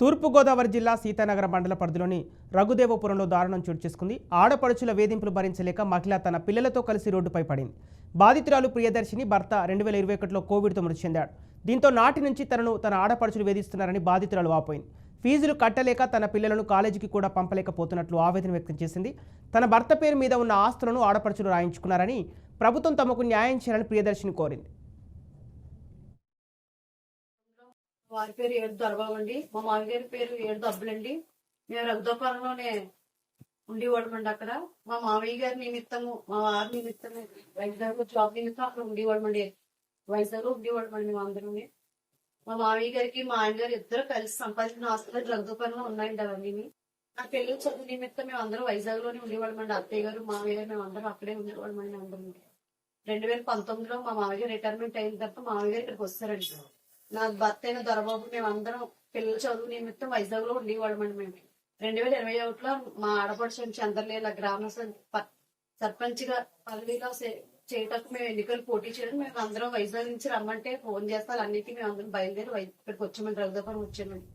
తూర్పుగోదావరి జిల్లా సీతానగర మండల పరిధిలోని రఘుదేవపురంలో దారుణం చోటు చేసుకుంది. ఆడపడుచుల వేధింపులు భరించలేక మహిళ తన పిల్లలతో కలిసి రోడ్డుపై పడింది. బాధితురాలు ప్రియదర్శిని భర్త 2021లో కోవిడ్తో మృతి చెందాడు. దీంతో నాటి నుంచి తనను తన ఆడపడుచులు వేధిస్తున్నారని బాధితురాలు వాపోయింది. ఫీజులు కట్టలేక తన పిల్లలను కాలేజీకి కూడా పంపలేకపోతున్నట్లు ఆవేదన వ్యక్తం చేసింది. తన భర్త పేరు మీద ఉన్న ఆస్తులను ఆడపడుచులు రాయించుకున్నారని, ప్రభుత్వం తమకు న్యాయం చేయాలని ప్రియదర్శిని కోరింది. వారి పేరు ఏడు దొరబాబు అండి. మా మామగారి పేరు ఏడు దబ్బులండి. మేము రఘుదోపాలంలోనే ఉండేవాళ్ళమండి. అక్కడ మా మామయ్య గారి నిమిత్తము, మా వారి నిమిత్తము, వైజాగ్ జాబ్ నిమిత్తం అక్కడ ఉండేవాళ్ళమండి. వైజాగ్ లో ఉండేవాళ్ళమండి మేము అందరూ. మా మామయ్య గారికి మా ఆయన గారు ఇద్దరు కలిసి సంపాదించిన ఆస్తులు రఘుదోపాలంలో ఉన్నాయండి. అవన్నీ నా పెళ్లి చదువు నిమిత్తం మేము అందరూ వైజాగ్ లోనే ఉండేవాళ్ళమండి. అత్తయ్య గారు మామయ్య గారు మేము అందరం అక్కడే ఉండేవాళ్ళమండి. అందరం 2019లో మా మామయ్య గారు రిటైర్మెంట్ అయిన తర్వాత మామయ్య గారు ఇక్కడికి వస్తారండి. నా భర్త అయిన దొరబాబు మేమందరం పిల్లల చదువు నిమిత్తం వైజాగ్ లో ఉండేవాళ్ళమండి. మేము 2021లో మా ఆడపడుచు చంద్రలీల గ్రామ సర్పంచ్ గా పదవిలో చేయటకు మేము ఎన్నికలు పోటీ చేయడం, మేము అందరం వైజాగ్ నుంచి రమ్మంటే ఫోన్ చేస్తారు అన్నిటికీ మేము అందరం బయలుదేరి ఇక్కడికి వచ్చామండి. రఘుదోపురం వచ్చామండి.